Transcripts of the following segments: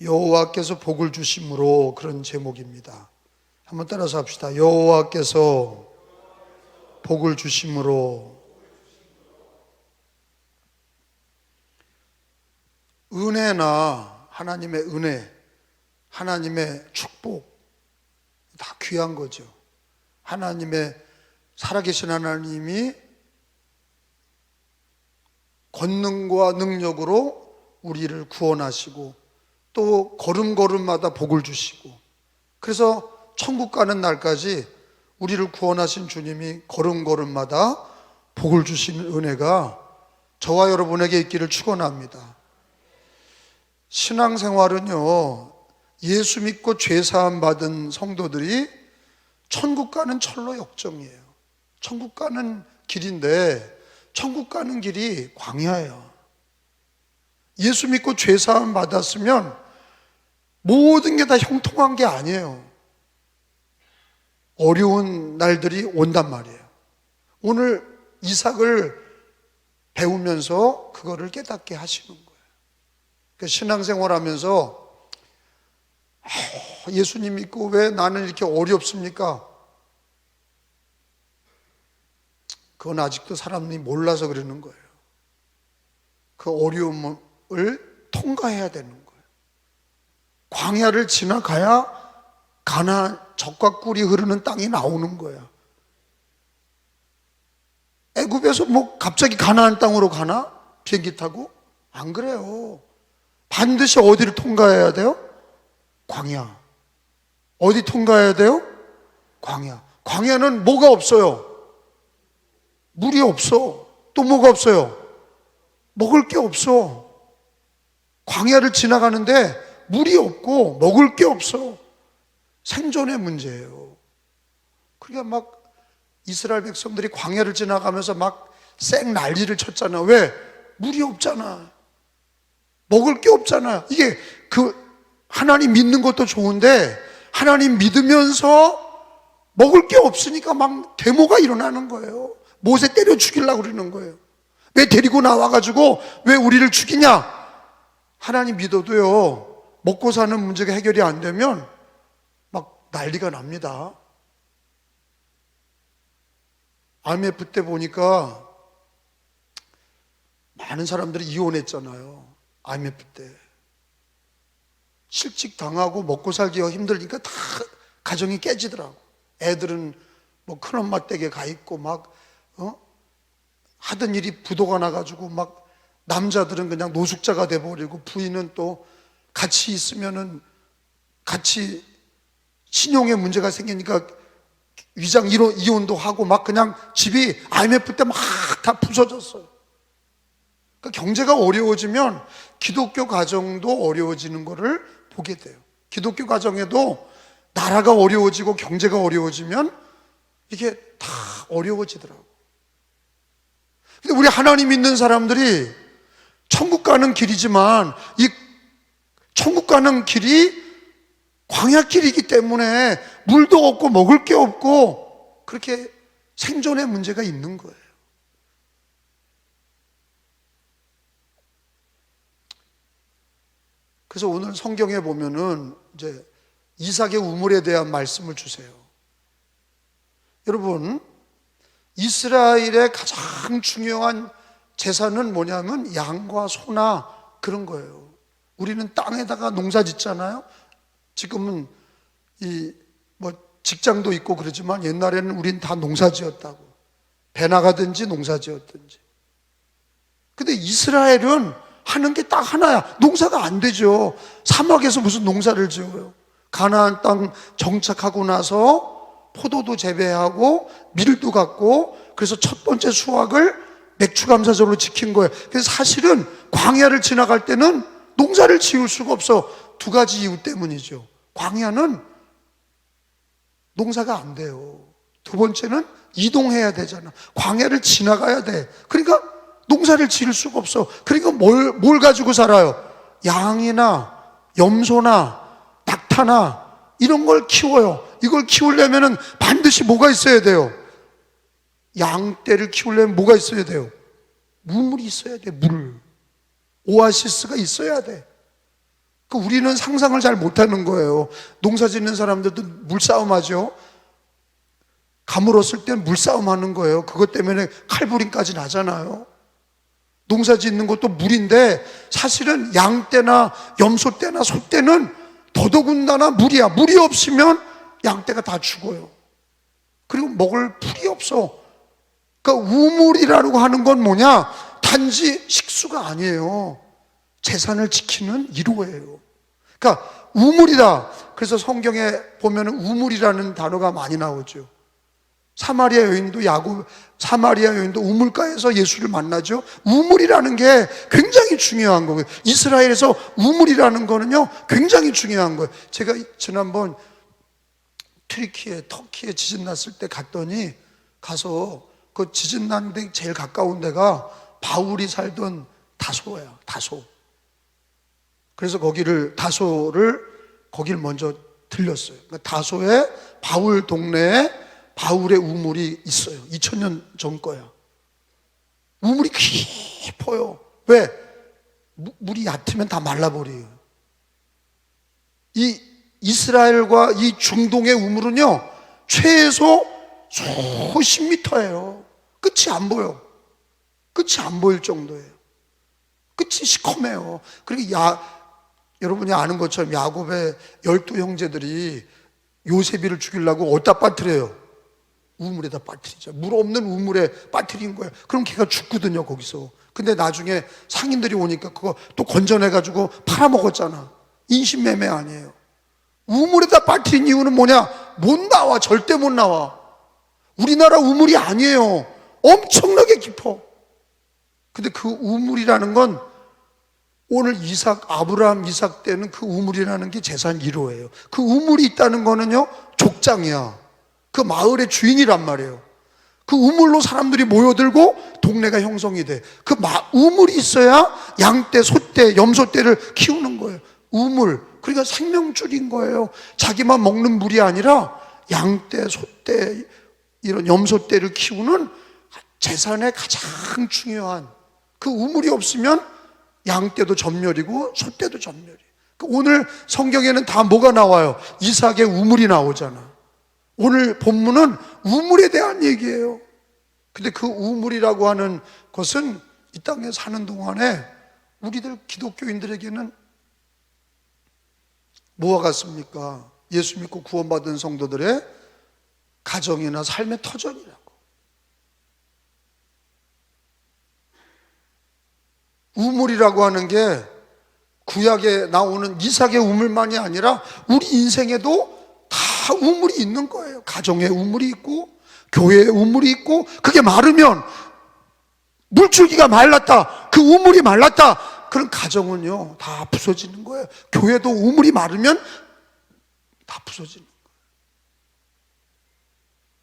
여호와께서 복을 주심으로, 그런 제목입니다. 한번 따라서 합시다. 여호와께서 복을 주심으로. 은혜나 하나님의 은혜, 하나님의 축복 다 귀한 거죠. 하나님의, 살아계신 하나님이 권능과 능력으로 우리를 구원하시고 또 걸음걸음마다 복을 주시고, 그래서 천국 가는 날까지 우리를 구원하신 주님이 걸음걸음마다 복을 주시는 은혜가 저와 여러분에게 있기를 축원합니다. 신앙생활은요, 예수 믿고 죄사함 받은 성도들이 천국 가는 철로 역정이에요. 천국 가는 길인데 천국 가는 길이 광야예요. 예수 믿고 죄사함 받았으면 모든 게 다 형통한 게 아니에요. 어려운 날들이 온단 말이에요. 오늘 이삭을 배우면서 그거를 깨닫게 하시는 거예요. 신앙생활 하면서 예수님 믿고 왜 나는 이렇게 어렵습니까? 그건 아직도 사람이 몰라서 그러는 거예요. 그 어려움을 통과해야 되는 거예요. 광야를 지나가야 가나안, 젖과 꿀이 흐르는 땅이 나오는 거야. 애굽에서 뭐 갑자기 가나안 땅으로 가나? 비행기 타고? 안 그래요. 반드시 어디를 통과해야 돼요? 광야. 어디 통과해야 돼요? 광야. 광야는 뭐가 없어요? 물이 없어. 또 뭐가 없어요? 먹을 게 없어. 광야를 지나가는데 물이 없고 먹을 게 없어. 생존의 문제예요. 그러니까 막 이스라엘 백성들이 광야를 지나가면서 막 쌩 난리를 쳤잖아. 왜? 물이 없잖아. 먹을 게 없잖아. 이게 하나님 믿는 것도 좋은데 하나님 믿으면서 먹을 게 없으니까 막 데모가 일어나는 거예요. 모세 때려 죽이려고 그러는 거예요. 왜 데리고 나와가지고 왜 우리를 죽이냐? 하나님 믿어도요, 먹고 사는 문제가 해결이 안 되면 막 난리가 납니다. IMF 때 보니까 많은 사람들이 이혼했잖아요. IMF 때 실직 당하고 먹고 살기가 힘들니까 다 가정이 깨지더라고. 애들은 뭐 큰엄마 댁에 가 있고 막 하던 일이 부도가 나가지고 막 남자들은 그냥 노숙자가 돼버리고 부인은 또 같이 있으면은 같이 신용에 문제가 생기니까 위장 이혼도 하고 막 그냥 집이 IMF 때 막 다 부서졌어요. 그러니까 경제가 어려워지면 기독교 가정도 어려워지는 것을 보게 돼요. 기독교 가정에도 나라가 어려워지고 경제가 어려워지면 이게 다 어려워지더라고요. 근데 우리 하나님 믿는 사람들이 천국 가는 길이지만 이 천국 가는 길이 광야길이기 때문에 물도 없고 먹을 게 없고 그렇게 생존의 문제가 있는 거예요. 그래서 오늘 성경에 보면은 이제 이삭의 우물에 대한 말씀을 주세요. 여러분, 이스라엘의 가장 중요한 재산은 뭐냐면 양과 소나 그런 거예요. 우리는 땅에다가 농사 짓잖아요. 지금은 뭐 직장도 있고 그러지만 옛날에는 우린 다 농사 지었다고. 배 나가든지 농사 지었든지. 근데 이스라엘은 하는 게 딱 하나야. 농사가 안 되죠. 사막에서 무슨 농사를 지어요. 가나안 땅 정착하고 나서 포도도 재배하고 밀도 갖고, 그래서 첫 번째 수확을 맥추감사절로 지킨 거예요. 그래서 사실은 광야를 지나갈 때는 농사를 지을 수가 없어. 두 가지 이유 때문이죠. 광야는 농사가 안 돼요. 두 번째는 이동해야 되잖아. 광야를 지나가야 돼. 그러니까 농사를 지을 수가 없어. 그러니까 뭘 가지고 살아요? 양이나 염소나 낙타나 이런 걸 키워요. 이걸 키우려면 반드시 뭐가 있어야 돼요? 양떼를 키우려면 뭐가 있어야 돼요? 물이 있어야 돼. 물. 오아시스가 있어야 돼. 우리는 상상을 잘 못하는 거예요. 농사 짓는 사람들도 물싸움 하죠. 가물었을 땐 물싸움 하는 거예요. 그것 때문에 칼부림까지 나잖아요. 농사 짓는 것도 물인데 사실은 양 떼나 염소 떼나 소 떼는 더더군다나 물이야. 물이 없으면 양 떼가 다 죽어요. 그리고 먹을 풀이 없어. 그러니까 우물이라고 하는 건 뭐냐? 단지 식수가 아니에요. 재산을 지키는 일호예요. 그러니까 우물이다. 그래서 성경에 보면 우물이라는 단어가 많이 나오죠. 사마리아 여인도 우물가에서 예수를 만나죠. 우물이라는 게 굉장히 중요한 거예요. 이스라엘에서 우물이라는 거는요 굉장히 중요한 거예요. 제가 지난번 터키에 지진 났을 때 갔더니 가서 그 지진 난 데 제일 가까운 데가 바울이 살던 다소야. 다소. 그래서 거기를 먼저 들렸어요. 그러니까 다소에 바울 동네에 바울의 우물이 있어요. 2000년 전 거야. 우물이 깊어요. 왜? 물이 얕으면 다 말라버려요. 이 이스라엘과 이 중동의 우물은요 최소 수십 미터예요. 끝이 안 보여. 끝이 안 보일 정도예요. 끝이 시커매요. 그리고 여러분이 아는 것처럼 야곱의 12형제들이 요셉이를 죽이려고 어디다 빠뜨려요? 우물에다 빠뜨리죠. 물 없는 우물에 빠뜨린 거예요. 그럼 걔가 죽거든요 거기서. 근데 나중에 상인들이 오니까 그거 또 건져내가지고 팔아먹었잖아. 인신매매 아니에요. 우물에다 빠뜨린 이유는 뭐냐? 못 나와. 절대 못 나와. 우리나라 우물이 아니에요. 엄청나게 깊어. 근데 그 우물이라는 건 오늘 아브라함 이삭 때는 그 우물이라는 게 재산 1호예요. 그 우물이 있다는 거는요 족장이야. 그 마을의 주인이란 말이에요. 그 우물로 사람들이 모여들고 동네가 형성이 돼. 그 우물이 있어야 양떼, 소떼, 염소떼를 키우는 거예요. 우물. 그러니까 생명줄인 거예요. 자기만 먹는 물이 아니라 양떼, 소떼, 이런 염소떼를 키우는 재산의 가장 중요한 그 우물이 없으면 양떼도 전멸이고 소떼도 전멸이에요. 오늘 성경에는 다 뭐가 나와요? 이삭의 우물이 나오잖아. 오늘 본문은 우물에 대한 얘기예요. 근데 그 우물이라고 하는 것은 이 땅에 사는 동안에 우리들 기독교인들에게는 뭐와 같습니까? 예수 믿고 구원받은 성도들의 가정이나 삶의 터전이라고. 우물이라고 하는 게 구약에 나오는 이삭의 우물만이 아니라 우리 인생에도 다 우물이 있는 거예요. 가정에 우물이 있고 교회에 우물이 있고, 그게 마르면 물줄기가 말랐다, 그 우물이 말랐다, 그런 가정은요 다 부서지는 거예요. 교회도 우물이 마르면 다 부서지는 거예요.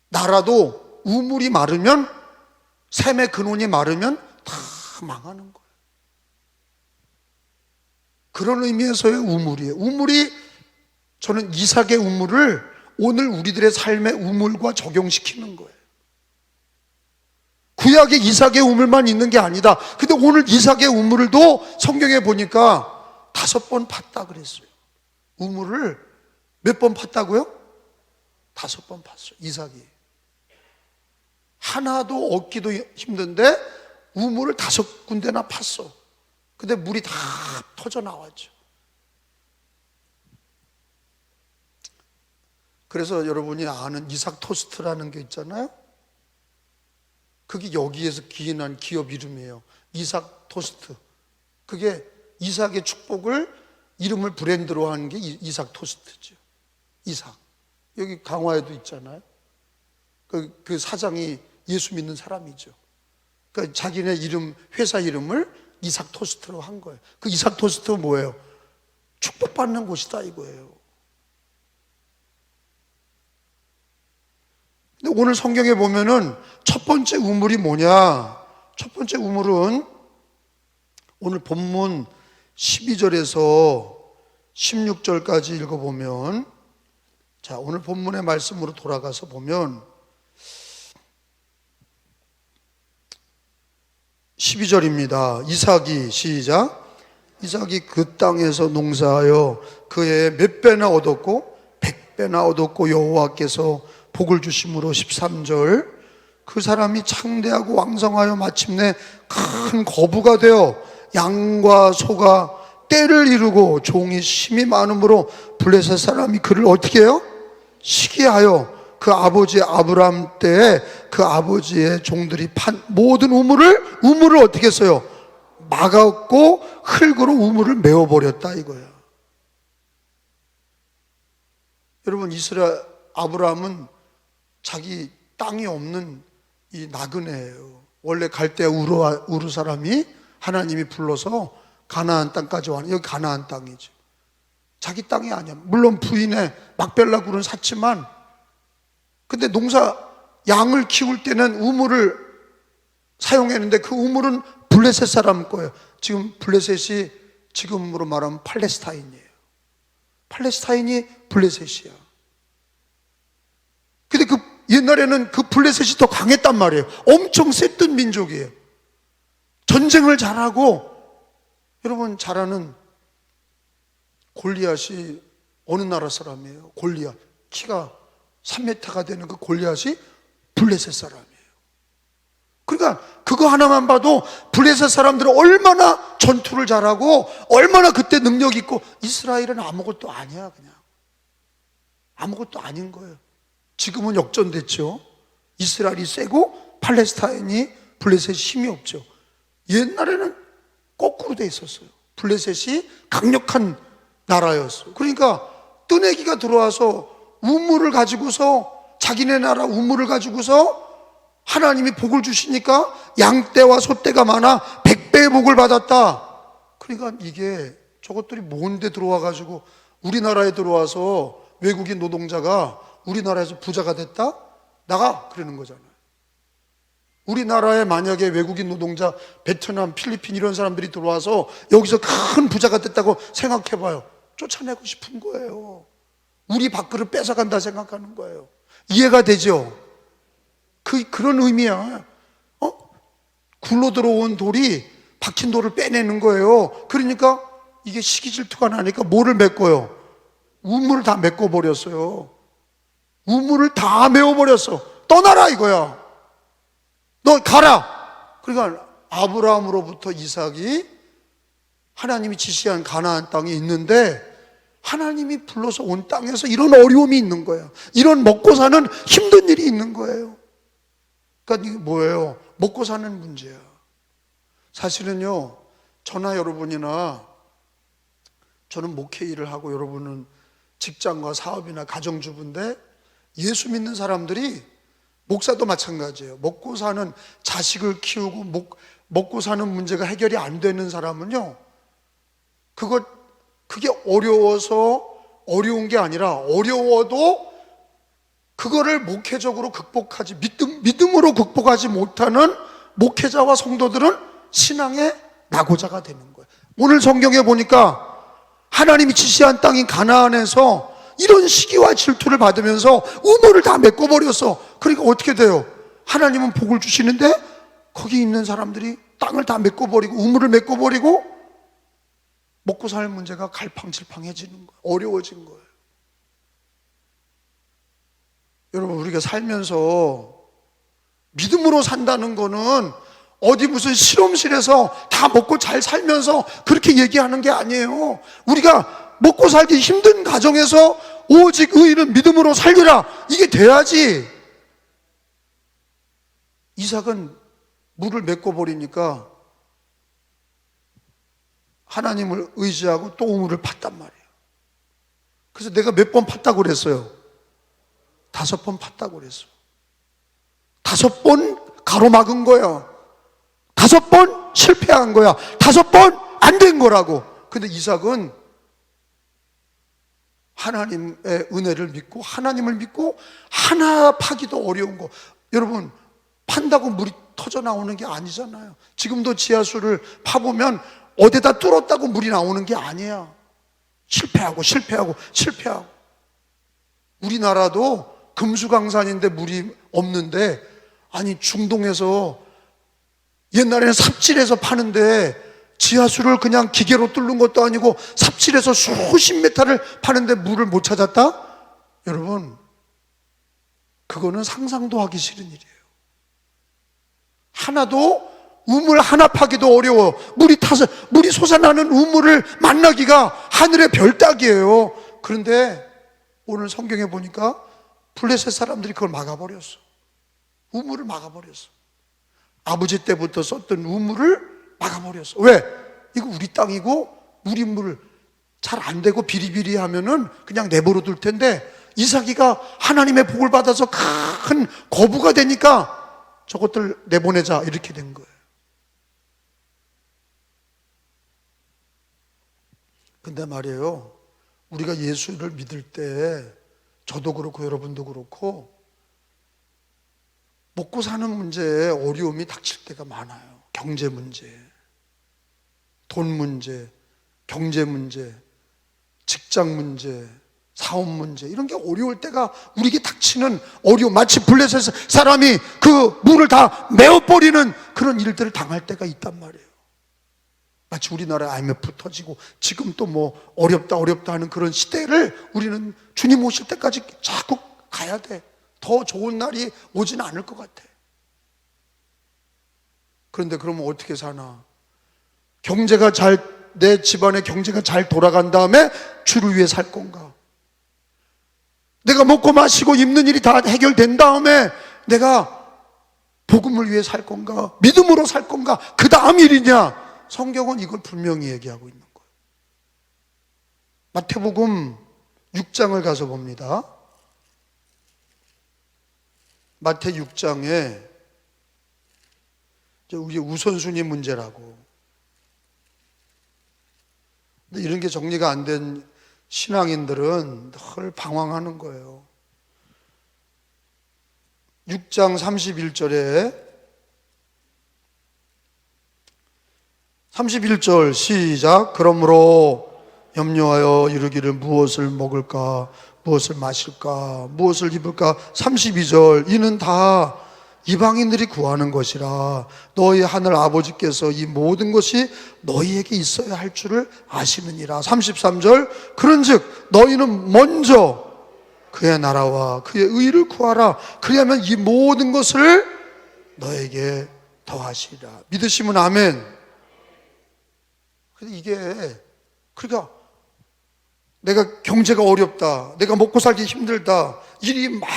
나라도 우물이 마르면, 샘의 근원이 마르면 다 망하는 거예요. 그런 의미에서의 우물이에요. 우물이, 저는 이삭의 우물을 오늘 우리들의 삶의 우물과 적용시키는 거예요. 구약에 이삭의 우물만 있는 게 아니다. 근데 오늘 이삭의 우물도 성경에 보니까 5번 팠다 그랬어요. 우물을 몇 번 팠다고요? 5번 팠어요. 이삭이 하나도 얻기도 힘든데 우물을 5군데나 팠어. 근데 물이 다 터져 나왔죠. 그래서 여러분이 아는 이삭 토스트라는 게 있잖아요. 그게 여기에서 기인한 기업 이름이에요. 이삭 토스트. 그게 이삭의 축복을, 이름을 브랜드로 하는 게 이삭 토스트죠. 이삭. 여기 강화에도 있잖아요. 그 사장이 예수 믿는 사람이죠. 그러니까 자기네 이름, 회사 이름을 이삭 토스트로 한 거예요. 그 이삭 토스트 뭐예요? 축복받는 곳이다 이거예요. 근데 오늘 성경에 보면은 첫 번째 우물이 뭐냐? 첫 번째 우물은 오늘 본문 12절에서 16절까지 읽어보면, 자, 오늘 본문의 말씀으로 돌아가서 보면 12절입니다. 이삭이, 시작. 이삭이 그 땅에서 농사하여 그의 몇 배나 얻었고 100배나 얻었고 여호와께서 복을 주심으로 13절 그 사람이 창대하고 왕성하여 마침내 큰 거부가 되어 양과 소가 떼를 이루고 종이 심이 많으므로 블레셋 사람이 그를 어떻게 해요? 시기하여 그 아버지 아브람 때에 그 아버지의 종들이 판 모든 우물을 어떻게 했어요? 막았고 흙으로 우물을 메워버렸다 이거야. 여러분, 아브라함은 자기 땅이 없는 이 나그네예요. 원래 갈대 우르 사람이 하나님이 불러서 가나안 땅까지 왔는, 여기 가나안 땅이죠. 자기 땅이 아니야. 물론 부인의 막벨라 굴은 샀지만, 근데 양을 키울 때는 우물을 사용했는데 그 우물은 블레셋 사람 거예요. 지금 블레셋이 지금으로 말하면 팔레스타인이에요. 팔레스타인이 블레셋이야. 근데 옛날에는 그 블레셋이 더 강했단 말이에요. 엄청 셌던 민족이에요. 전쟁을 잘하고, 여러분 잘 아는 골리앗이 어느 나라 사람이에요? 골리앗. 키가 3m가 되는 그 골리앗이 블레셋 사람이에요. 그러니까 그거 하나만 봐도 블레셋 사람들은 얼마나 전투를 잘하고 얼마나 그때 능력 있고, 이스라엘은 아무것도 아니야. 그냥 아무것도 아닌 거예요. 지금은 역전됐죠. 이스라엘이 세고 팔레스타인이, 블레셋이 힘이 없죠. 옛날에는 거꾸로 돼 있었어요. 블레셋이 강력한 나라였어요. 그러니까 뜨내기가 들어와서 우물을 가지고서, 자기네 나라 우물을 가지고서 하나님이 복을 주시니까 양떼와 소떼가 많아 100배의 복을 받았다. 그러니까 이게 저것들이 뭔데 들어와 가지고 우리나라에 들어와서 외국인 노동자가 우리나라에서 부자가 됐다? 나가! 그러는 거잖아요. 우리나라에 만약에 외국인 노동자, 베트남, 필리핀 이런 사람들이 들어와서 여기서 큰 부자가 됐다고 생각해봐요. 쫓아내고 싶은 거예요. 우리 밥그릇 뺏어간다 생각하는 거예요. 이해가 되죠? 그런 의미야. 굴러 들어온 돌이 박힌 돌을 빼내는 거예요. 그러니까 이게 시기 질투가 나니까 뭐를 메꿔요? 우물을 다 메꿔버렸어요. 우물을 다 메워버렸어. 떠나라 이거야. 너 가라. 그러니까 아브라함으로부터 이삭이 하나님이 지시한 가나안 땅이 있는데, 하나님이 불러서 온 땅에서 이런 어려움이 있는 거예요. 이런 먹고 사는 힘든 일이 있는 거예요. 그러니까 이게 뭐예요? 먹고 사는 문제야. 사실은요, 저나 여러분이나, 저는 목회 일을 하고 여러분은 직장과 사업이나 가정주부인데, 예수 믿는 사람들이, 목사도 마찬가지예요. 먹고 사는, 자식을 키우고 먹고 사는 문제가 해결이 안 되는 사람은요, 그게 어려운 게 아니라, 어려워도 그거를 목회적으로 극복하지, 믿음으로 극복하지 못하는 목회자와 성도들은 신앙의 낙오자가 되는 거예요. 오늘 성경에 보니까 하나님이 지시한 땅인 가나안에서 이런 시기와 질투를 받으면서 우물을 다 메꿔버렸어. 그러니까 어떻게 돼요? 하나님은 복을 주시는데 거기 있는 사람들이 땅을 다 메꿔버리고 우물을 메꿔버리고 먹고 살 문제가 갈팡질팡해지는 거예요. 어려워진 거예요. 여러분, 우리가 살면서 믿음으로 산다는 거는 어디 무슨 실험실에서 다 먹고 잘 살면서 그렇게 얘기하는 게 아니에요. 우리가 먹고 살기 힘든 가정에서 오직 의인은 믿음으로 살리라, 이게 돼야지. 이삭은 물을 메꿔버리니까 하나님을 의지하고 또 우물을 팠단 말이에요. 그래서 내가 몇 번 팠다고 그랬어요? 5번 팠다고 그랬어. 5번 가로막은 거야. 5번 실패한 거야. 5번 안 된 거라고. 근데 이삭은 하나님의 은혜를 믿고 하나님을 믿고 하나 파기도 어려운 거. 여러분, 판다고 물이 터져 나오는 게 아니잖아요. 지금도 지하수를 파보면 어디다 뚫었다고 물이 나오는 게 아니야. 실패하고 우리나라도 금수강산인데 물이 없는데, 아니 중동에서 옛날에는 삽질해서 파는데 지하수를 그냥 기계로 뚫는 것도 아니고 삽질해서 수십 메타를 파는데 물을 못 찾았다? 여러분, 그거는 상상도 하기 싫은 일이에요. 하나도 우물 하나 파기도 어려워. 물이 솟아나는 우물을 만나기가 하늘의 별 따기예요. 그런데 오늘 성경에 보니까 블레셋 사람들이 그걸 막아버렸어. 우물을 막아버렸어. 아버지 때부터 썼던 우물을 막아버렸어. 왜? 이거 우리 땅이고 우리 물 잘 안 되고 비리비리 하면은 그냥 내버려 둘 텐데, 이삭이가 하나님의 복을 받아서 큰 거부가 되니까 저것들 내보내자 이렇게 된 거예요. 근데 말이에요, 우리가 예수를 믿을 때 저도 그렇고 여러분도 그렇고 먹고 사는 문제에 어려움이 닥칠 때가 많아요. 경제 문제, 돈 문제, 경제 문제, 직장 문제, 사업 문제, 이런 게 어려울 때가 우리에게 닥치는 어려움, 마치 블레셋 사람이 그 물을 다 메워버리는 그런 일들을 당할 때가 있단 말이에요. 마치 우리나라에 IMF 터지고 지금 또 뭐 어렵다 하는 그런 시대를 우리는 주님 오실 때까지 자꾸 가야 돼. 더 좋은 날이 오지는 않을 것 같아. 그런데 그러면 어떻게 사나? 내 집안의 경제가 잘 돌아간 다음에 주를 위해 살 건가? 내가 먹고 마시고 입는 일이 다 해결된 다음에 내가 복음을 위해 살 건가? 믿음으로 살 건가? 그 다음 일이냐? 성경은 이걸 분명히 얘기하고 있는 거예요. 마태복음 6장을 가서 봅니다. 마태 6장에 우리 우선순위 문제라고. 근데 이런 게 정리가 안 된 신앙인들은 늘 방황하는 거예요. 6장 31절 시작. 그러므로 염려하여 이르기를 무엇을 먹을까, 무엇을 마실까, 무엇을 입을까. 32절 이는 다 이방인들이 구하는 것이라 너희 하늘 아버지께서 이 모든 것이 너희에게 있어야 할 줄을 아시느니라. 33절 그런즉 너희는 먼저 그의 나라와 그의 의를 구하라. 그리하면 이 모든 것을 너에게 더하시리라. 믿으시면 아멘. 이게 그러니까 내가 경제가 어렵다, 내가 먹고 살기 힘들다, 일이 막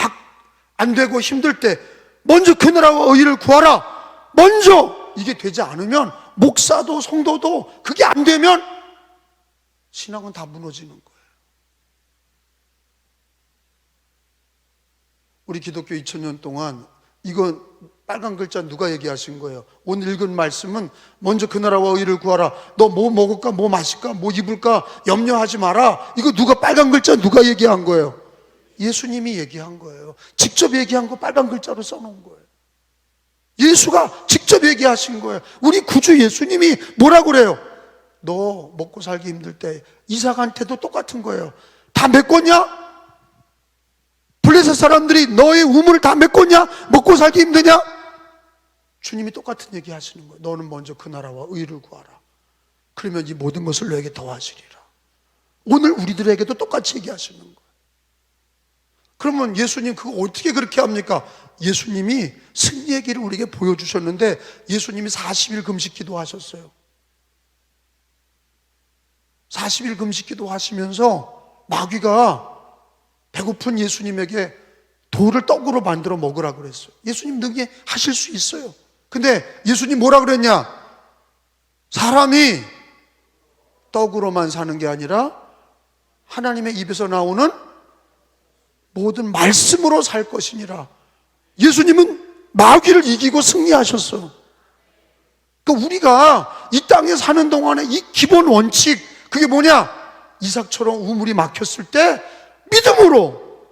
안 되고 힘들 때 먼저 그 나라와 의를 구하라. 먼저 이게 되지 않으면 목사도 성도도 그게 안 되면 신앙은 다 무너지는 거예요. 우리 기독교 2000년 동안 이거 빨간 글자 누가 얘기하신 거예요? 오늘 읽은 말씀은 먼저 그 나라와 의를 구하라. 너 뭐 먹을까, 뭐 마실까, 뭐 입을까 염려하지 마라. 이거 누가 빨간 글자 누가 얘기한 거예요? 예수님이 얘기한 거예요. 직접 얘기한 거 빨간 글자로 써놓은 거예요. 예수가 직접 얘기하신 거예요. 우리 구주 예수님이 뭐라고 그래요? 너 먹고 살기 힘들 때 이삭한테도 똑같은 거예요. 다 메꿨냐? 블레셋 사람들이 너의 우물을 다 메꿨냐? 먹고 살기 힘드냐? 주님이 똑같은 얘기 하시는 거예요. 너는 먼저 그 나라와 의를 구하라. 그러면 이 모든 것을 너에게 더하시리라. 오늘 우리들에게도 똑같이 얘기하시는 거예요. 그러면 예수님 그거 어떻게 그렇게 합니까? 예수님이 승리의 길을 우리에게 보여주셨는데 예수님이 40일 금식 기도하셨어요. 40일 금식 기도하시면서 마귀가 배고픈 예수님에게 돌을 떡으로 만들어 먹으라고 그랬어요. 예수님 능히 하실 수 있어요. 근데 예수님 뭐라 그랬냐? 사람이 떡으로만 사는 게 아니라 하나님의 입에서 나오는 모든 말씀으로 살 것이니라. 예수님은 마귀를 이기고 승리하셨어. 그러니까 우리가 이 땅에 사는 동안에 이 기본 원칙, 그게 뭐냐? 이삭처럼 우물이 막혔을 때 믿음으로,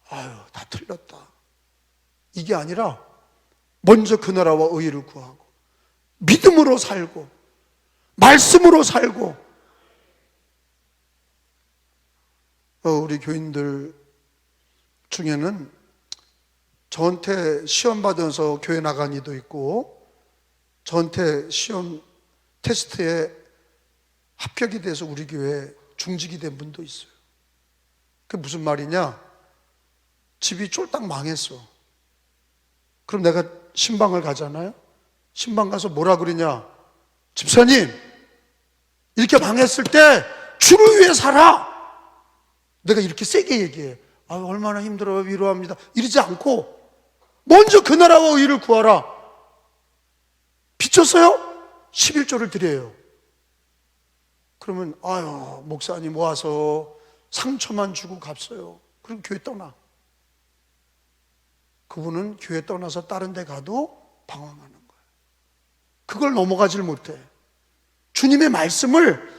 다 틀렸다, 이게 아니라 먼저 그 나라와 의를 구하고 믿음으로 살고 말씀으로 살고. 우리 교인들 중에는 저한테 시험 받아서 교회 나간 이도 있고 저한테 시험 테스트에 합격이 돼서 우리 교회에 중직이 된 분도 있어요. 그게 무슨 말이냐? 집이 쫄딱 망했어. 그럼 내가 신방을 가잖아요. 신방 가서 뭐라 그러냐? 집사님, 이렇게 망했을 때 주를 위해 살아. 내가 이렇게 세게 얘기해. 아, 얼마나 힘들어요. 위로합니다. 이러지 않고 먼저 그 나라와 의를 구하라. 비쳤어요? 11조를 드려요. 그러면 아유, 목사님 와서 상처만 주고 갔어요. 그럼 교회 떠나. 그분은 교회 떠나서 다른 데 가도 방황하는 거예요. 그걸 넘어가질 못해. 주님의 말씀을,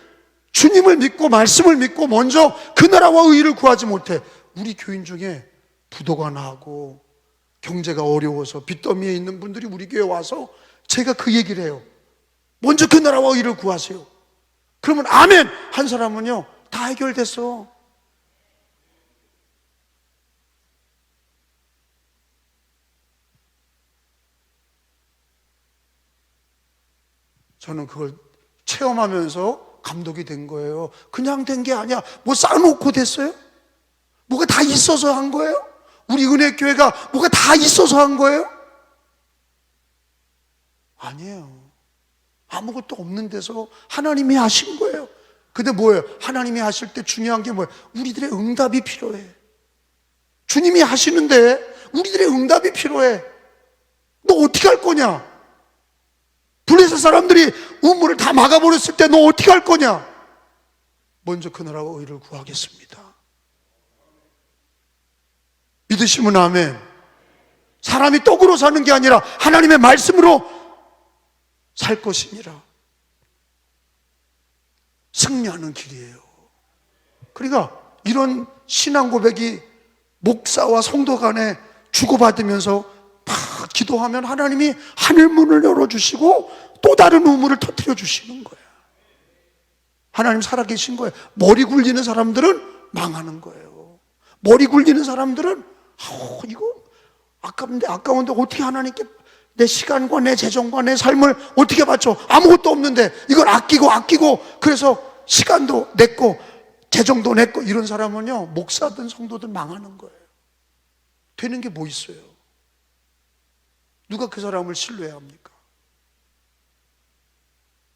주님을 믿고 말씀을 믿고 먼저 그 나라와 의를 구하지 못해. 우리 교인 중에 부도가 나고 경제가 어려워서 빚더미에 있는 분들이 우리 교회에 와서 제가 그 얘기를 해요. 먼저 그 나라와 의를 구하세요. 그러면 아멘 한 사람은요 다 해결됐어. 저는 그걸 체험하면서 감독이 된 거예요. 그냥 된 게 아니야. 뭐 쌓아놓고 됐어요? 뭐가 다 있어서 한 거예요? 우리 은혜교회가 뭐가 다 있어서 한 거예요? 아니에요. 아무것도 없는 데서 하나님이 하신 거예요. 근데 뭐예요? 하나님이 하실 때 중요한 게 뭐예요? 우리들의 응답이 필요해. 주님이 하시는데 우리들의 응답이 필요해. 너 어떻게 할 거냐? 블레셋 사람들이 우물을 다 막아버렸을 때 너 어떻게 할 거냐? 먼저 그 나라와 의를 구하겠습니다. 믿으시면 아멘. 사람이 떡으로 사는 게 아니라 하나님의 말씀으로 살 것이니라. 승리하는 길이에요. 그러니까 이런 신앙 고백이 목사와 성도 간에 주고받으면서 막 기도하면 하나님이 하늘문을 열어주시고 또 다른 우물을 터뜨려 주시는 거예요. 하나님 살아계신 거예요. 머리 굴리는 사람들은 망하는 거예요. 머리 굴리는 사람들은 이거 아까운데 어떻게 하나님께 내 시간과 내 재정과 내 삶을 어떻게 바쳐? 아무것도 없는데 이걸 아끼고 그래서 시간도 냈고 재정도 냈고 이런 사람은요 목사든 성도든 망하는 거예요. 되는 게 뭐 있어요? 누가 그 사람을 신뢰해야 합니까?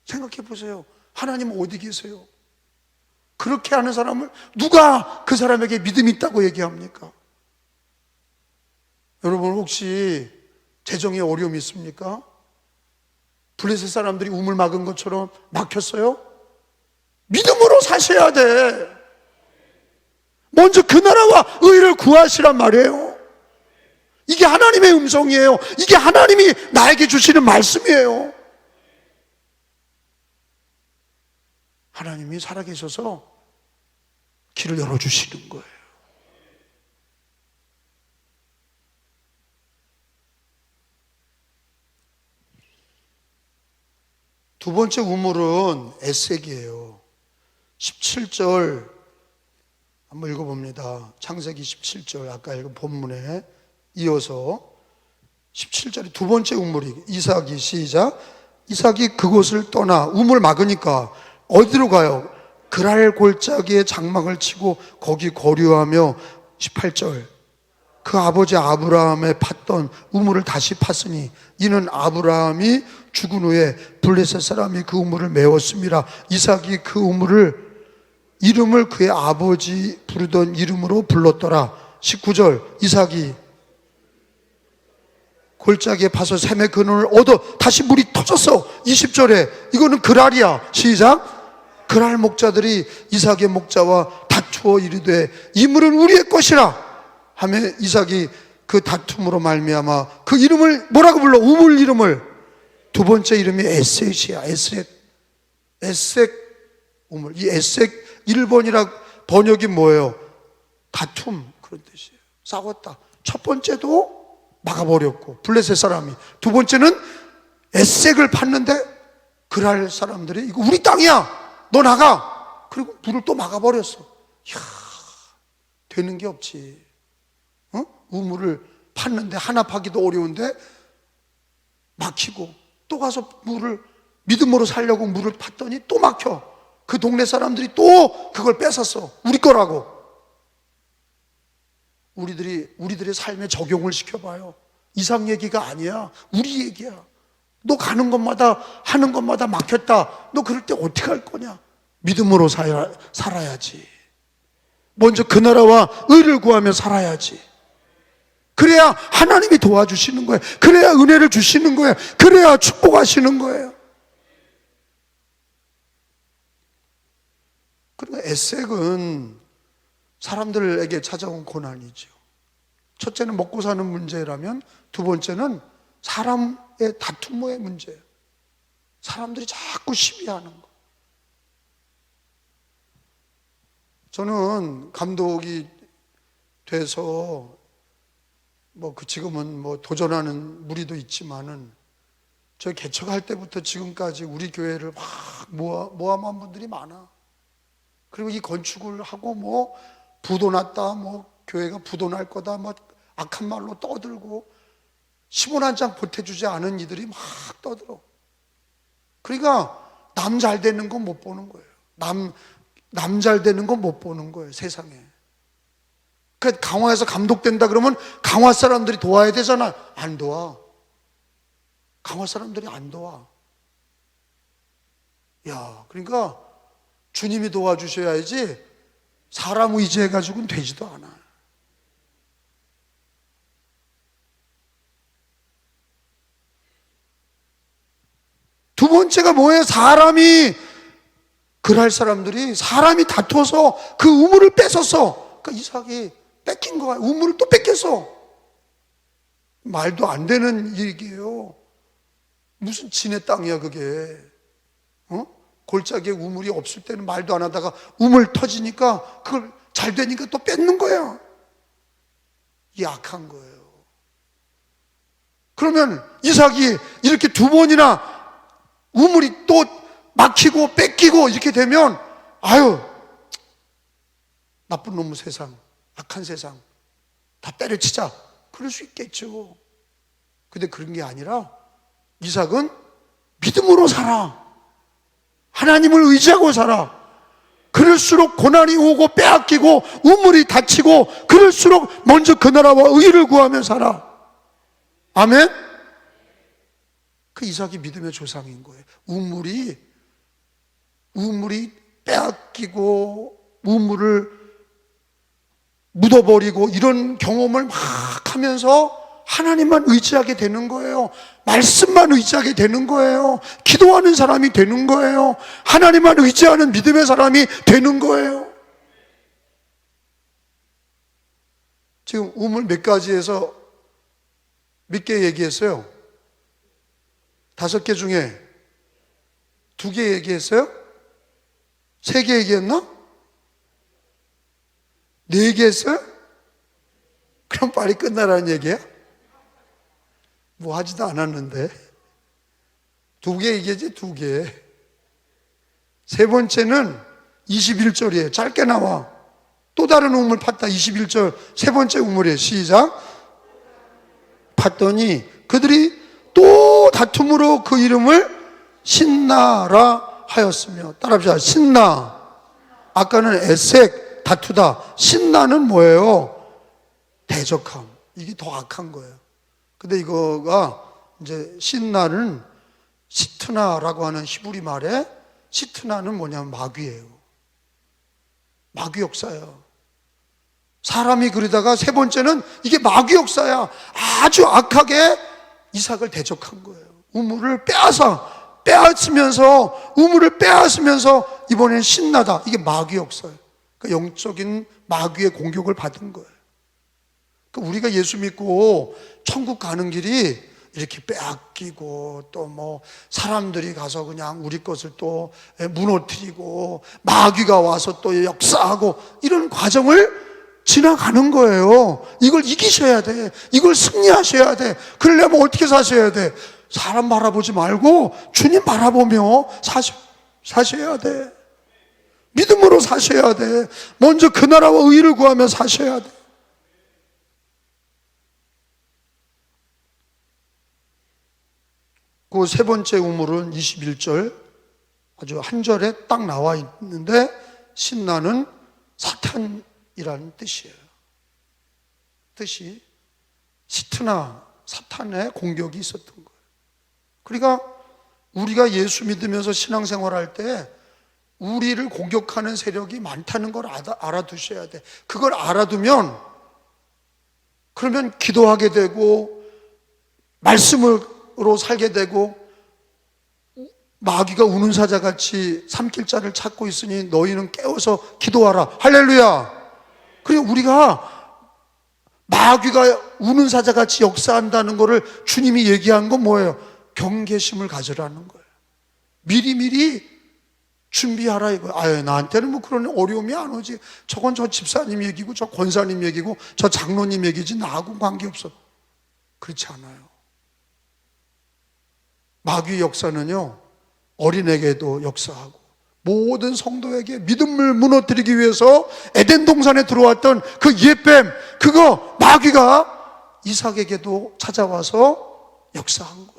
생각해 보세요. 하나님은 어디 계세요? 그렇게 하는 사람을 누가 그 사람에게 믿음이 있다고 얘기합니까? 여러분 혹시 재정에 어려움이 있습니까? 블레셋 사람들이 우물 막은 것처럼 막혔어요? 믿음으로 사셔야 돼. 먼저 그 나라와 의를 구하시란 말이에요. 이게 하나님의 음성이에요. 이게 하나님이 나에게 주시는 말씀이에요. 하나님이 살아계셔서 길을 열어주시는 거예요. 두 번째 우물은 에색이에요. 17절 한번 읽어봅니다. 창세기 17절 아까 읽은 본문에 이어서 17절이 두 번째 우물이 이삭이 시작. 이삭이 그곳을 떠나 우물 막으니까 어디로 가요? 그랄 골짜기에 장막을 치고 거기 거류하며 18절 그 아버지 아브라함의 팠던 우물을 다시 팠으니 이는 아브라함이 죽은 후에 블레셋 사람이 그 우물을 메웠습니다. 이삭이 그 우물을 이름을 그의 아버지 부르던 이름으로 불렀더라. 19절 이삭이 골짜기에 파서 샘의 근원을 얻어 다시 물이 터졌어. 20절에 이거는 그랄이야. 시작. 그랄 목자들이 이삭의 목자와 다투어 이르되 이 물은 우리의 것이라 하며 이삭이 그 다툼으로 말미암아 그 이름을 뭐라고 불러? 우물 이름을 두 번째 이름이 에셋이야. 에셋 우물. 이 에셋 1번이라 번역이 뭐예요? 다툼 그런 뜻이에요. 싸웠다. 첫 번째도 막아버렸고 블레셋 사람이, 두 번째는 에색을 팠는데 그랄 사람들이 이거 우리 땅이야 너 나가. 그리고 물을 또 막아버렸어. 이야, 되는 게 없지. 우물을 팠는데 하나 파기도 어려운데 막히고 또 가서 믿음으로 살려고 물을 팠더니 또 막혀. 그 동네 사람들이 또 그걸 뺏었어. 우리 거라고. 우리들의 삶에 적용을 시켜봐요. 이상 얘기가 아니야. 우리 얘기야. 너 가는 곳마다 하는 것마다 막혔다. 너 그럴 때 어떻게 할 거냐? 믿음으로 살아야지. 먼저 그 나라와 의를 구하며 살아야지. 그래야 하나님이 도와주시는 거예요. 그래야 은혜를 주시는 거예요. 그래야 축복하시는 거예요. 그러니까 에색은 사람들에게 찾아온 고난이죠. 첫째는 먹고 사는 문제라면 두 번째는 사람의 다툼의 문제예요. 사람들이 자꾸 시비하는 거. 저는 감독이 돼서 지금은 도전하는 무리도 있지만은 저 개척할 때부터 지금까지 우리 교회를 막 모함한 분들이 많아. 그리고 이 건축을 하고 부도 났다, 교회가 부도 날 거다, 악한 말로 떠들고 10원 한 장 보태주지 않은 이들이 막 떠들어. 그러니까 남 잘 되는 건 못 보는 거예요. 남 잘 되는 건 못 보는 거예요, 세상에. 그러니까 강화에서 감독된다 그러면 강화 사람들이 도와야 되잖아. 안 도와. 강화 사람들이 안 도와. 그러니까 주님이 도와주셔야지 사람 의지해가지고는 되지도 않아. 두 번째가 뭐예요? 그럴 사람들이 사람이 다퉈서 그 우물을 뺏었어. 그러니까 이삭이 뺏긴 거야. 우물을 또 뺏겼어. 말도 안 되는 얘기예요. 무슨 진의 땅이야 그게. 골짜기에 우물이 없을 때는 말도 안 하다가 우물 터지니까 그걸 잘 되니까 또 뺏는 거야. 이게 악한 거예요. 그러면 이삭이 이렇게 두 번이나 우물이 또 막히고 뺏기고 이렇게 되면 나쁜 놈의 세상, 악한 세상 다 때려치자 그럴 수 있겠죠. 근데 그런 게 아니라 이삭은 믿음으로 살아. 하나님을 의지하고 살아. 그럴수록 고난이 오고 빼앗기고 우물이 닫히고 그럴수록 먼저 그 나라와 의를 구하며 살아. 아멘? 그 이삭이 믿음의 조상인 거예요. 우물이 빼앗기고 우물을 묻어버리고 이런 경험을 막 하면서 하나님만 의지하게 되는 거예요. 말씀만 의지하게 되는 거예요. 기도하는 사람이 되는 거예요. 하나님만 의지하는 믿음의 사람이 되는 거예요. 지금 우물 몇 가지에서 몇 개 얘기했어요? 5개 중에 2개 얘기했어요? 3개 얘기했나? 4개 했어요? 그럼 빨리 끝나라는 얘기야? 뭐 하지도 않았는데 2개 얘기했지 2개. 세 번째는 21절이에요. 짧게 나와. 또 다른 우물 팠다. 21절 세 번째 우물이에요. 시작. 팠더니 그들이 또 다툼으로 그 이름을 신나라 하였으며. 따라합시다. 신나. 아까는 에색, 다투다. 신나는 뭐예요? 대적함. 이게 더 악한 거예요. 근데 이거가 이제 신나는 시트나라고 하는 히브리 말에 시트나는 뭐냐면 마귀예요. 마귀 역사예요. 사람이 그러다가 세 번째는 이게 마귀 역사야. 아주 악하게 이삭을 대적한 거예요. 우물을 빼앗으면서 우물을 빼앗으면서 이번엔 신나다. 이게 마귀 역사예요. 그러니까 영적인 마귀의 공격을 받은 거예요. 그러니까 우리가 예수 믿고 천국 가는 길이 이렇게 빼앗기고 또 사람들이 가서 그냥 우리 것을 또 무너뜨리고 마귀가 와서 또 역사하고 이런 과정을 지나가는 거예요. 이걸 이기셔야 돼. 이걸 승리하셔야 돼. 그러려면 어떻게 사셔야 돼? 사람 바라보지 말고 주님 바라보며 사셔야 돼. 믿음으로 사셔야 돼. 먼저 그 나라와 의를 구하며 사셔야 돼. 그 세 번째 우물은 21절 아주 한 절에 딱 나와 있는데 신나는 사탄이라는 뜻이에요. 뜻이 시트나 사탄의 공격이 있었던 거예요. 그러니까 우리가 예수 믿으면서 신앙생활할 때 우리를 공격하는 세력이 많다는 걸 알아두셔야 돼. 그걸 알아두면 그러면 기도하게 되고 말씀으로 살게 되고 마귀가 우는 사자같이 삼킬 자를 찾고 있으니 너희는 깨어서 기도하라. 할렐루야. 그리고 우리가 마귀가 우는 사자같이 역사한다는 것을 주님이 얘기한 건 뭐예요? 경계심을 가져라는 거예요. 미리미리 준비하라 이거예요. 아유, 나한테는 뭐 그런 어려움이 안 오지. 저건 저 집사님 얘기고 저 권사님 얘기고 저 장로님 얘기지 나하고 관계없어. 그렇지 않아요. 마귀의 역사는요, 어린에게도 역사하고 모든 성도에게 믿음을 무너뜨리기 위해서 에덴 동산에 들어왔던 그 옛뱀, 그거 마귀가 이삭에게도 찾아와서 역사한 거예요.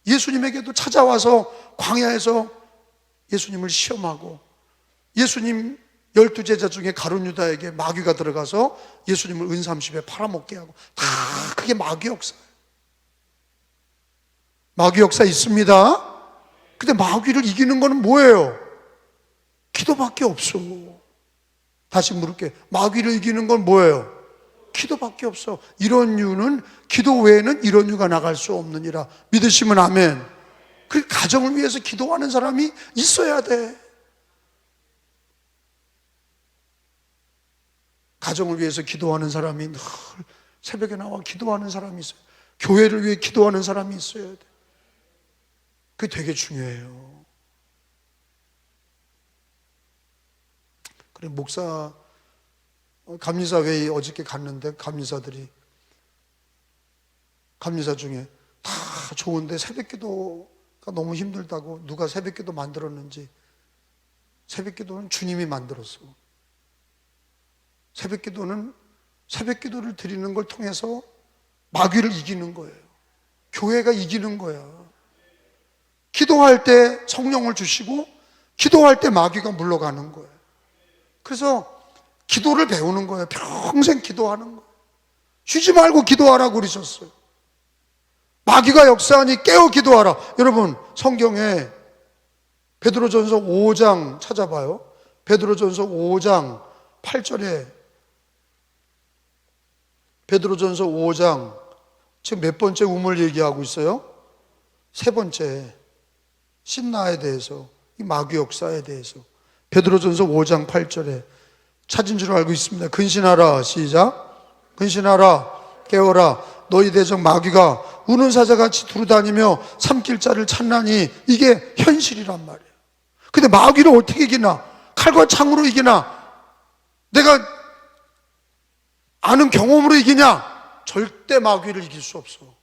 예수님에게도 찾아와서 광야에서 예수님을 시험하고, 예수님 12제자 중에 가룟 유다에게 마귀가 들어가서 예수님을 은30에 팔아먹게 하고, 다 그게 마귀 역사예요. 마귀 역사 있습니다. 근데 마귀를 이기는 거는 뭐예요? 기도밖에 없어. 다시 물을게. 마귀를 이기는 건 뭐예요? 기도밖에 없어. 이런 이유는 기도 외에는 이런 이유가 나갈 수 없느니라. 믿으시면 아멘. 그 가정을 위해서 기도하는 사람이 있어야 돼. 가정을 위해서 기도하는 사람이 늘 새벽에 나와 기도하는 사람이 있어요. 교회를 위해 기도하는 사람이 있어야 돼. 그게 되게 중요해요. 그래, 목사 감리사 회의 어저께 갔는데 감리사 중에 다 좋은데 새벽기도가 너무 힘들다고, 누가 새벽기도 만들었는지. 새벽기도는 주님이 만들었어. 새벽기도를 드리는 걸 통해서 마귀를 이기는 거예요. 교회가 이기는 거야. 기도할 때 성령을 주시고 기도할 때 마귀가 물러가는 거예요. 그래서 기도를 배우는 거예요. 평생 기도하는 거예요. 쉬지 말고 기도하라고 그러셨어요. 마귀가 역사하니 깨어 기도하라. 여러분, 성경에 베드로전서 5장 찾아봐요. 베드로전서 5장 8절에 베드로전서 5장 지금 몇 번째 우물 얘기하고 있어요? 세 번째. 신나에 대해서, 이 마귀 역사에 대해서. 베드로전서 5장 8절에 찾은 줄 알고 있습니다. 근신하라. 시작. 근신하라. 깨어라. 너희 대적 마귀가 우는 사자같이 두루다니며 삼킬 자를 찾나니. 이게 현실이란 말이에요. 근데 마귀를 어떻게 이기나? 칼과 창으로 이기나? 내가 아는 경험으로 이기냐? 절대 마귀를 이길 수 없어.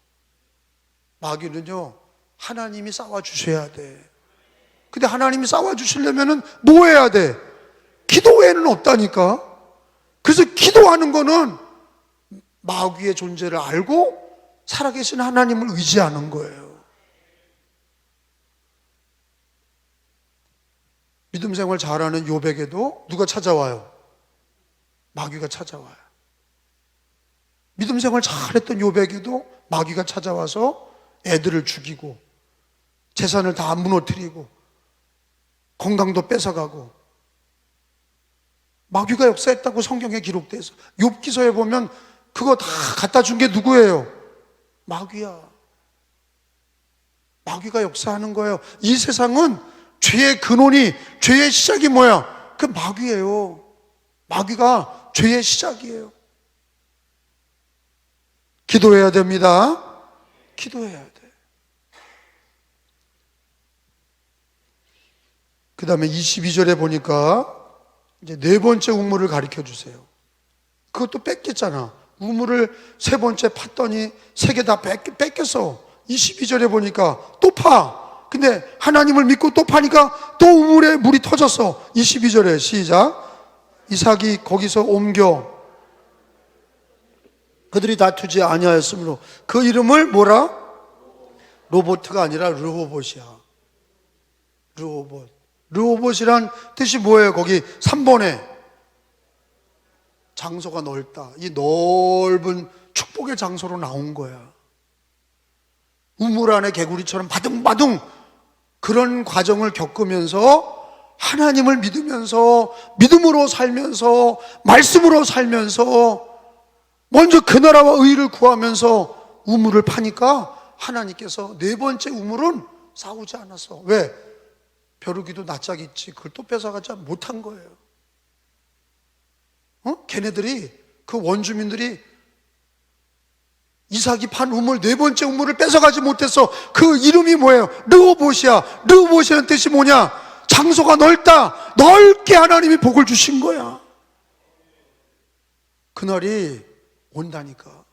마귀는요, 하나님이 싸워주셔야 돼. 근데 하나님이 싸워주시려면 뭐 해야 돼? 기도 외에는 없다니까. 그래서 기도하는 거는 마귀의 존재를 알고 살아계신 하나님을 의지하는 거예요. 믿음 생활 잘하는 욥에게도 누가 찾아와요? 마귀가 찾아와요. 믿음 생활 잘했던 욥에게도 마귀가 찾아와서 애들을 죽이고 재산을 다 무너뜨리고 건강도 뺏어가고 마귀가 역사했다고 성경에 기록되어 있어. 욥기서에 보면 그거 다 갖다 준 게 누구예요? 마귀야. 마귀가 역사하는 거예요. 이 세상은 죄의 근원이, 죄의 시작이 뭐야? 그 마귀예요. 마귀가 죄의 시작이에요. 기도해야 됩니다. 기도해야 돼. 그 다음에 22절에 보니까 이제 네 번째 우물을 가르쳐 주세요. 그것도 뺏겼잖아. 우물을 세 번째 팠더니 세 개 다 뺏겼어. 22절에 보니까 또 파. 근데 하나님을 믿고 또 파니까 또 우물에 물이 터졌어. 22절에 시작. 이삭이 거기서 옮겨 그들이 다투지 아니하였으므로 그 이름을 뭐라? 로봇가 아니라 르호봇이야. 르호봇. 르호봇이란 뜻이 뭐예요? 거기 3번에 장소가 넓다. 이 넓은 축복의 장소로 나온 거야. 우물 안에 개구리처럼 바둥바둥 그런 과정을 겪으면서 하나님을 믿으면서 믿음으로 살면서 말씀으로 살면서 먼저 그 나라와 의를 구하면서 우물을 파니까 하나님께서 네 번째 우물은 싸우지 않았어. 왜? 벼룩이도 낯짝이 있지. 그걸 또 뺏어가지 못한 거예요. 걔네들이 그 원주민들이 이삭이 판 우물 네 번째 우물을 뺏어가지 못했어. 그 이름이 뭐예요? 르호봇이야. 르호봇이라는 뜻이 뭐냐? 장소가 넓다. 넓게 하나님이 복을 주신 거야. 그날이 온다니까.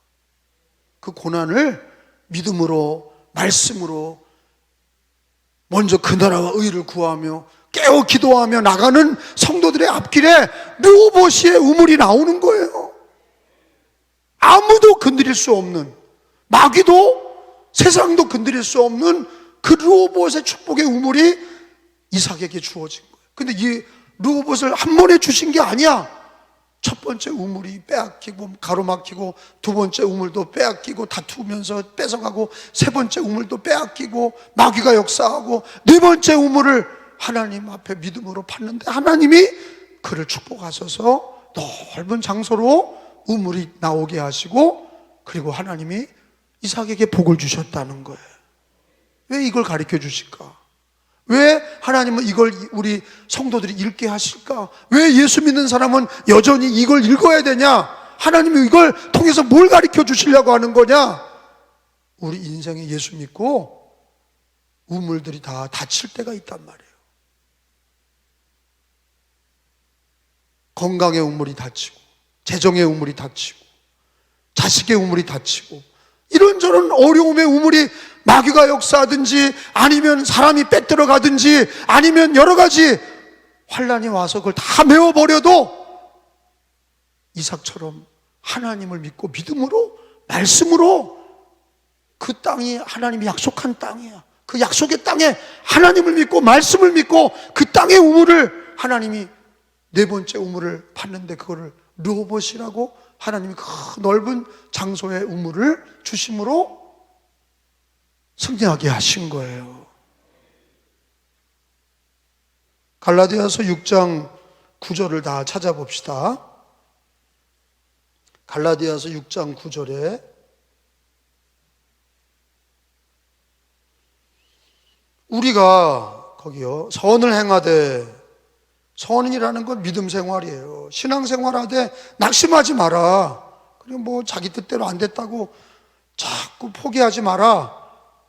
그 고난을 믿음으로 말씀으로 먼저 그 나라와 의를 구하며 깨어 기도하며 나가는 성도들의 앞길에 르호봇의 우물이 나오는 거예요. 아무도 건드릴 수 없는, 마귀도 세상도 건드릴 수 없는 그 르호봇의 축복의 우물이 이삭에게 주어진 거예요. 근데 이 르호봇을 한 번에 주신 게 아니야. 첫 번째 우물이 빼앗기고 가로막히고, 두 번째 우물도 빼앗기고 다투면서 뺏어가고, 세 번째 우물도 빼앗기고 마귀가 역사하고, 네 번째 우물을 하나님 앞에 믿음으로 팠는데 하나님이 그를 축복하셔서 넓은 장소로 우물이 나오게 하시고, 그리고 하나님이 이삭에게 복을 주셨다는 거예요. 왜 이걸 가르쳐 주실까? 왜 하나님은 이걸 우리 성도들이 읽게 하실까? 왜 예수 믿는 사람은 여전히 이걸 읽어야 되냐? 하나님이 이걸 통해서 뭘 가르쳐 주시려고 하는 거냐? 우리 인생에 예수 믿고 우물들이 다 닫힐 때가 있단 말이에요. 건강의 우물이 닫히고, 재정의 우물이 닫히고, 자식의 우물이 닫히고, 이런저런 어려움의 우물이 마귀가 역사하든지 아니면 사람이 빼들어 가든지 아니면 여러 가지 환난이 와서 그걸 다 메워버려도 이삭처럼 하나님을 믿고 믿음으로 말씀으로, 그 땅이 하나님이 약속한 땅이야. 그 약속의 땅에 하나님을 믿고 말씀을 믿고 그 땅의 우물을 하나님이 네 번째 우물을 팠는데 그거를 르호봇이라고 하나님이 그 넓은 장소의 우물을 주심으로 승리하게 하신 거예요. 갈라디아서 6장 9절을 다 찾아봅시다. 갈라디아서 6장 9절에 우리가 거기요, 선을 행하되, 선이라는 건 믿음 생활이에요. 신앙 생활하되 낙심하지 마라. 그리고 뭐 자기 뜻대로 안 됐다고 자꾸 포기하지 마라.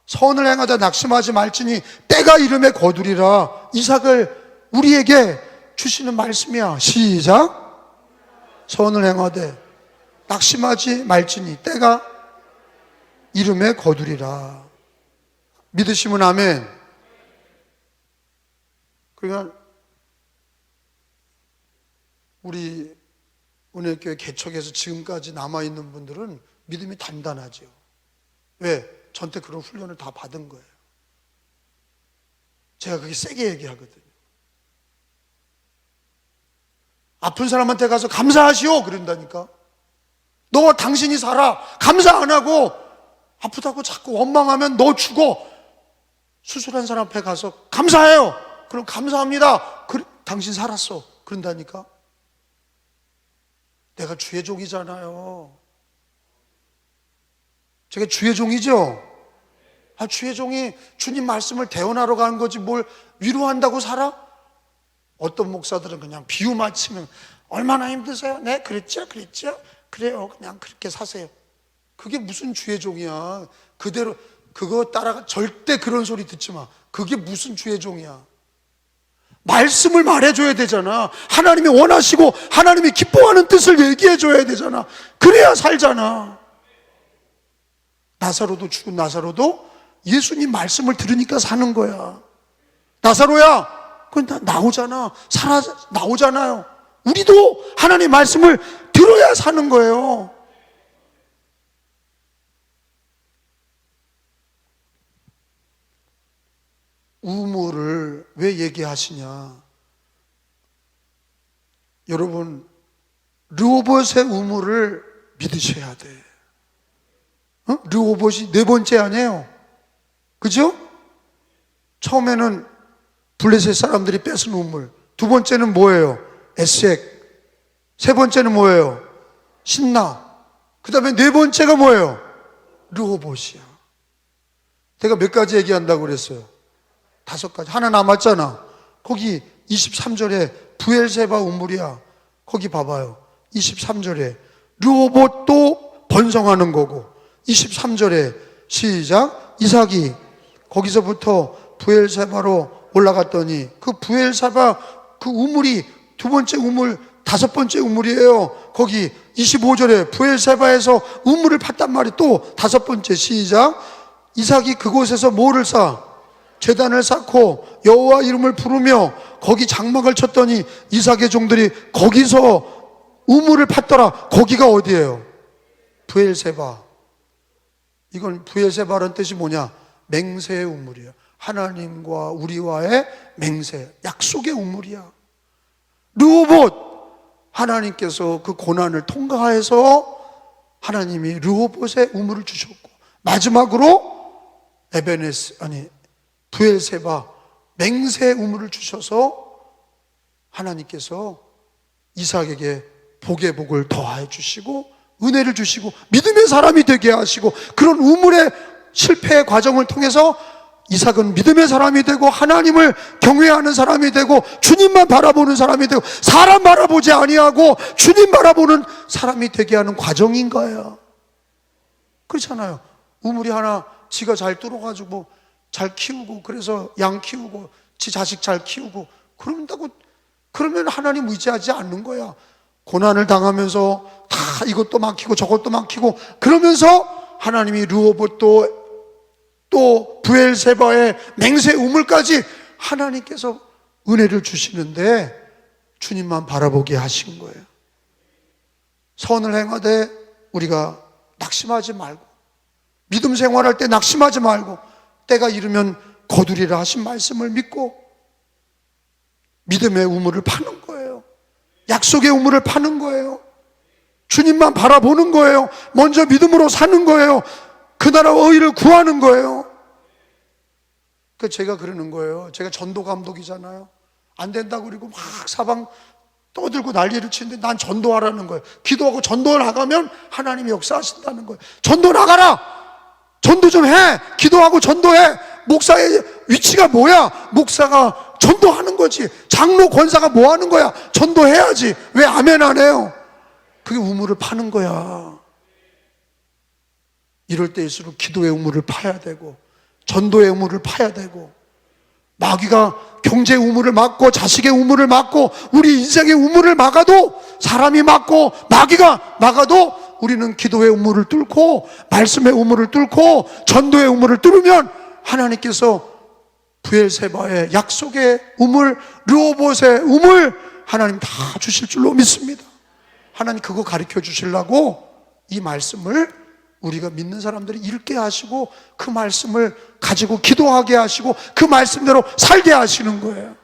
선을 행하되 낙심하지 말지니 때가 이름에 거두리라. 이삭을 우리에게 주시는 말씀이야. 시작. 선을 행하되 낙심하지 말지니 때가 이름에 거두리라. 믿으시면 아멘. 그러니까 우리 은혜교회 개척에서 지금까지 남아있는 분들은 믿음이 단단하죠. 왜? 전때 그런 훈련을 다 받은 거예요. 제가 그게 세게 얘기하거든요. 아픈 사람한테 가서 감사하시오 그런다니까. 너 당신이 살아. 감사 안 하고 아프다고 자꾸 원망하면 너 죽어. 수술한 사람 앞에 가서 감사해요. 그럼 감사합니다. 당신 살았어. 그런다니까. 내가 주의 종이잖아요. 제가 주의 종이죠? 주의 종이 주님 말씀을 대언하러 가는 거지 뭘 위로한다고 살아? 어떤 목사들은 그냥 비유 맞히면 얼마나 힘드세요? 네, 그랬죠? 그래요. 그냥 그렇게 사세요. 그게 무슨 주의 종이야. 그대로 그거 따라가. 절대 그런 소리 듣지 마. 그게 무슨 주의 종이야. 말씀을 말해줘야 되잖아. 하나님이 원하시고 하나님이 기뻐하는 뜻을 얘기해줘야 되잖아. 그래야 살잖아. 나사로도, 죽은 나사로도 예수님 말씀을 들으니까 사는 거야. 나사로야, 그건 나오잖아. 나오잖아요. 우리도 하나님 말씀을 들어야 사는 거예요. 우물을 왜 얘기하시냐? 여러분, 르호봇의 우물을 믿으셔야 돼. 르호봇이 네 번째 아니에요? 그죠? 처음에는 블레셋 사람들이 뺏은 우물, 두 번째는 뭐예요? 에색. 세 번째는 뭐예요? 신나. 그 다음에 네 번째가 뭐예요? 르호봇이야. 내가 몇 가지 얘기한다고 그랬어요? 5가지. 하나 남았잖아. 거기 23절에 부엘세바 우물이야. 거기 봐봐요. 23절에 르호봇도 번성하는 거고, 23절에 시작. 이삭이 거기서부터 부엘세바로 올라갔더니 그 부엘세바 그 우물이 두 번째 우물, 5번째 우물이에요. 거기 25절에 부엘세바에서 우물을 팠단 말이 또 5번째. 시작. 이삭이 그곳에서 뭐를 쌓아? 제단을 쌓고 여호와 이름을 부르며 거기 장막을 쳤더니 이삭의 종들이 거기서 우물을 팠더라. 거기가 어디예요? 부엘세바. 이건 부엘세바라는 뜻이 뭐냐? 맹세의 우물이야. 하나님과 우리와의 맹세, 약속의 우물이야. 르호봇, 하나님께서 그 고난을 통과해서 하나님이 르호봇의 우물을 주셨고, 마지막으로 부엘세바 맹세의 우물을 주셔서 하나님께서 이삭에게 복의 복을 더하여 주시고 은혜를 주시고 믿음의 사람이 되게 하시고, 그런 우물의 실패의 과정을 통해서 이삭은 믿음의 사람이 되고 하나님을 경외하는 사람이 되고 주님만 바라보는 사람이 되고 사람 바라보지 아니하고 주님 바라보는 사람이 되게 하는 과정인 거예요. 그렇잖아요. 우물이 하나 지가 잘 뚫어가지고 잘 키우고, 그래서 양 키우고 지 자식 잘 키우고 그러면 하나님 의지하지 않는 거야. 고난을 당하면서 다 이것도 막히고 저것도 막히고 그러면서 하나님이 르호봇도 또 부엘세바의 맹세 우물까지 하나님께서 은혜를 주시는데 주님만 바라보게 하신 거예요. 선을 행하되 우리가 낙심하지 말고, 믿음 생활할 때 낙심하지 말고, 때가 이르면 거두리라 하신 말씀을 믿고 믿음의 우물을 파는 거예요. 약속의 우물을 파는 거예요. 주님만 바라보는 거예요. 먼저 믿음으로 사는 거예요. 그 나라와 의를 구하는 거예요. 제가 그러는 거예요. 제가 전도 감독이잖아요. 안 된다고 그러고 막 사방 떠들고 난리를 치는데 난 전도하라는 거예요. 기도하고 전도 나가면 하나님이 역사하신다는 거예요. 전도 나가라! 전도 좀 해! 기도하고 전도해! 목사의 위치가 뭐야? 목사가 전도하는 거지. 장로 권사가 뭐 하는 거야? 전도해야지. 왜 아멘 안 해요? 그게 우물을 파는 거야. 이럴 때일수록 기도의 우물을 파야 되고 전도의 우물을 파야 되고, 마귀가 경제의 우물을 막고 자식의 우물을 막고 우리 인생의 우물을 막아도, 사람이 막고 마귀가 막아도 우리는 기도의 우물을 뚫고 말씀의 우물을 뚫고 전도의 우물을 뚫으면 하나님께서 부엘세바의 약속의 우물, 르호봇의 우물 하나님 다 주실 줄로 믿습니다. 하나님 그거 가르쳐 주시려고 이 말씀을 우리가 믿는 사람들이 읽게 하시고 그 말씀을 가지고 기도하게 하시고 그 말씀대로 살게 하시는 거예요.